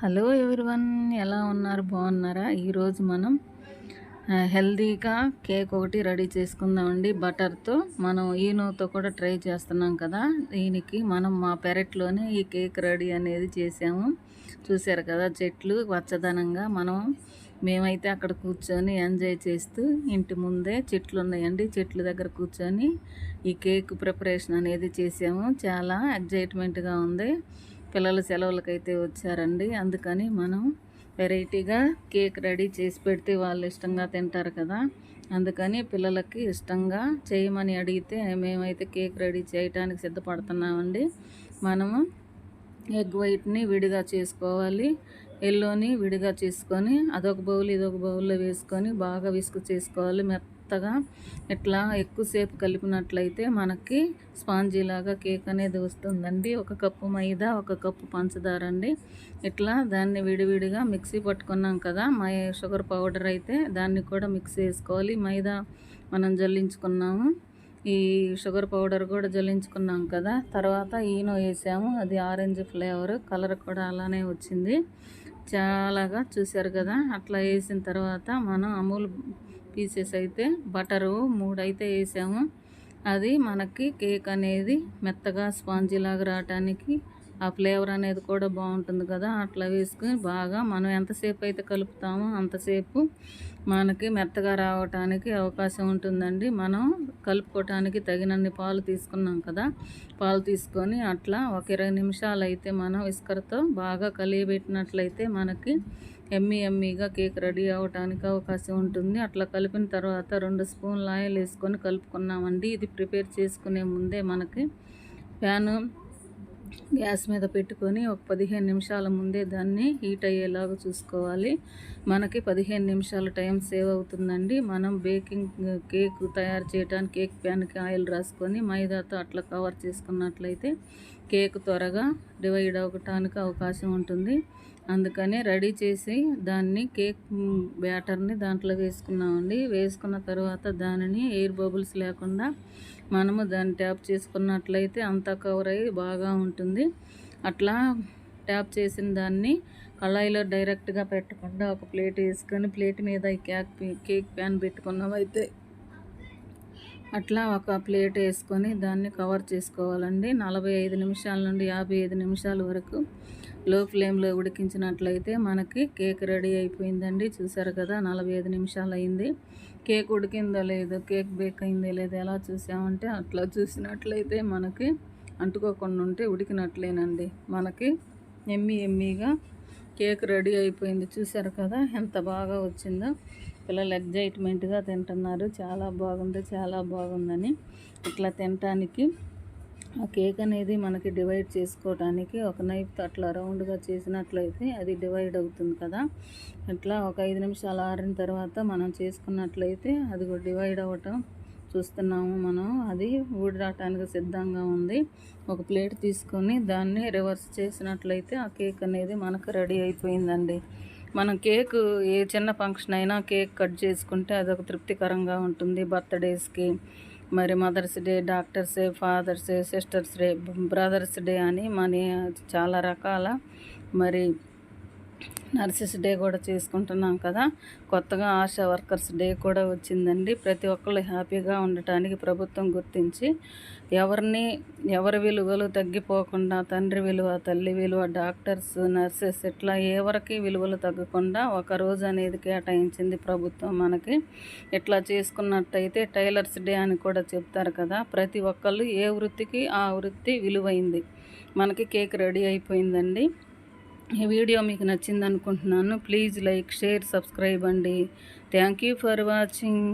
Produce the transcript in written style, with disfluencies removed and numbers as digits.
Hello everyone, ఎలా ఉన్నారు? బాగున్నారా? ఈరోజు మనం హెల్దీగా కేక్ ఒకటి రెడీ చేసుకుందామండి. బటర్తో మనం ఈనోతో కూడా ట్రై చేస్తున్నాం కదా. దీనికి మనం మా పెరట్లోనే ఈ కేక్ రెడీ అనేది చేసాము. చూసారు కదా, చెట్లు పచ్చదనంగా మేమైతే అక్కడ కూర్చొని ఎంజాయ్ చేస్తూ ఇంటి ముందే చెట్లు ఉన్నాయండి. చెట్ల దగ్గర కూర్చొని ఈ కేక్ ప్రిపరేషన్ అనేది చేసాము. చాలా ఎగ్జైట్మెంట్గా ఉంది. పిల్లలు సెలవులకైతే వచ్చారండి, అందుకని మనం వెరైటీగా కేక్ రెడీ చేసి పెడితే వాళ్ళు ఇష్టంగా తింటారు కదా. అందుకని పిల్లలకి ఇష్టంగా చేయమని అడిగితే మేమైతే కేక్ రెడీ చేయడానికి సిద్ధపడుతున్నామండి. మనము ఎగ్ వైట్ని విడిగా చేసుకోవాలి, ఎల్లోని విడిగా చేసుకొని అదొక బౌల్ ఇదొక బౌల్లో వేసుకొని బాగా విసుగు చేసుకోవాలి. మెత్తగా ఇట్లా ఎక్కువసేపు కలిపినట్లయితే మనకి స్పాంజీ లాగా కేక్ అనేది వస్తుందండి. ఒక కప్పు మైదా, ఒక కప్పు పంచదార అండి. ఇట్లా దాన్ని విడివిడిగా మిక్సీ పట్టుకున్నాం కదా. షుగర్ పౌడర్ అయితే దాన్ని కూడా మిక్స్ చేసుకోవాలి. మైదా మనం జల్లించుకున్నాము, ఈ షుగర్ పౌడర్ కూడా జల్లించుకున్నాం కదా. తర్వాత ఈనో వేసాము, అది ఆరెంజ్ ఫ్లేవర్, కలర్ కూడా అలానే వచ్చింది. చాలాగా చూసారు కదా. అట్లా వేసిన తర్వాత మనం అమూల్ పీసెస్ అయితే బటరు 3 అయితే వేసాము. అది మనకి కేక్ అనేది మెత్తగా స్పాంజీ లాగా రావటానికి, ఆ ఫ్లేవర్ అనేది కూడా బాగుంటుంది కదా. అట్లా వేసుకుని బాగా మనం ఎంతసేపు అయితే కలుపుతామో అంతసేపు మనకి మెత్తగా రావటానికి అవకాశం ఉంటుందండి. మనం కలుపుకోవటానికి తగినన్ని పాలు తీసుకున్నాం కదా. పాలు తీసుకొని అట్లా ఒక 20 నిమిషాలు అయితే మనం విస్కర్తో బాగా కలియబెట్టినట్లయితే మనకి ఎమ్మీగా కేక్ రెడీ అవ్వటానికి అవకాశం ఉంటుంది. అట్లా కలిపిన తర్వాత 2 స్పూన్ల ఆయిల్ వేసుకొని కలుపుకున్నామండి. ఇది ప్రిపేర్ చేసుకునే ముందే మనకి ప్యాను గ్యాస్ మీద పెట్టుకొని ఒక 15 నిమిషాల ముందే దాన్ని హీట్ అయ్యేలాగా చూసుకోవాలి. మనకి 15 నిమిషాల టైం సేవ్ అవుతుందండి. మనం కేక్ తయారు చేయడానికి కేక్ ప్యాన్కి ఆయిల్ రాసుకొని మైదాతో అట్లా కవర్ చేసుకున్నట్లయితే కేక్ త్వరగా డివైడ్ అవ్వటానికి అవకాశం ఉంటుంది. అందుకని రెడీ చేసి దాన్ని కేక్ బ్యాటర్ని దాంట్లో వేసుకున్నామండి. వేసుకున్న తర్వాత దానిని ఎయిర్ బబుల్స్ లేకుండా మనము దాన్ని ట్యాప్ చేసుకున్నట్లయితే అంతా కవర్ అయ్యి బాగా ఉంటుంది. అట్లా ట్యాప్ చేసిన దాన్ని కళాయిలో డైరెక్ట్గా పెట్టకుండా ఒక ప్లేట్ వేసుకొని ప్లేట్ మీద ఈ కేక్ ప్యాన్ పెట్టుకున్నామైతే అట్లా ఒక ప్లేట్ వేసుకొని దాన్ని కవర్ చేసుకోవాలండి. 45 నిమిషాల నుండి 55 నిమిషాల వరకు లో ఫ్లేమ్లో ఉడికించినట్లయితే మనకి కేక్ రెడీ అయిపోయిందండి. చూసారు కదా, 45 నిమిషాలు అయింది. కేక్ ఉడికిందో లేదో, కేక్ బేక్ అయిందో లేదో ఎలా చూసామంటే అట్లా చూసినట్లయితే మనకి అంటుకోకుండా ఉంటే ఉడికినట్లేనండి. మనకి ఎమ్మీగా కేక్ రెడీ అయిపోయింది. చూసారు కదా ఎంత బాగా వచ్చిందో. పిల్లలు ఎగ్జైట్మెంట్గా తింటున్నారు. చాలా బాగుంది, చాలా బాగుందని. ఇట్లా తినటానికి ఆ కేక్ అనేది మనకి డివైడ్ చేసుకోవడానికి ఒక నైఫ్తో అట్లా రౌండ్గా చేసినట్లయితే అది డివైడ్ అవుతుంది కదా. ఇట్లా ఒక 5 నిమిషాలు ఆరిన తర్వాత మనం చేసుకున్నట్లయితే అది డివైడ్ అవ్వటం చూస్తున్నాము మనం. అది ఊడటానికి సిద్ధంగా ఉంది. ఒక ప్లేట్ తీసుకొని దాన్ని రివర్స్ చేసినట్లయితే ఆ కేక్ అనేది మనకు రెడీ అయిపోయిందండి. మనం కేక్ ఏ చిన్న ఫంక్షన్ అయినా కేక్ కట్ చేసుకుంటే అదొక తృప్తికరంగా ఉంటుంది. బర్త్డేస్కి, మరి mother's day, doctor's day, father's day, sister's day, brother's day అని చాలా రకాల మరి నర్సెస్ డే కూడా చేసుకుంటున్నాం కదా. కొత్తగా ఆశా వర్కర్స్ డే కూడా వచ్చిందండి. ప్రతి ఒక్కళ్ళు హ్యాపీగా ఉండటానికి ప్రభుత్వం గుర్తించి ఎవరి విలువలు తగ్గిపోకుండా, తండ్రి విలువ, తల్లి విలువ, డాక్టర్స్, నర్సెస్ ఇట్లా ఎవరికి విలువలు తగ్గకుండా ఒక రోజు అనేది కేటాయించింది ప్రభుత్వం మనకి. ఇట్లా చేసుకున్నట్టయితే టైలర్స్ డే అని కూడా చెప్తారు కదా. ప్రతి ఒక్కళ్ళు ఏ వృత్తికి ఆ వృత్తి విలువైంది. మనకి కేక్ రెడీ అయిపోయిందండి. ఈ వీడియో మీకు నచ్చింది అనుకుంటున్నాను. ప్లీజ్ లైక్, షేర్, సబ్స్క్రైబ్ అండి. Thank you for watching.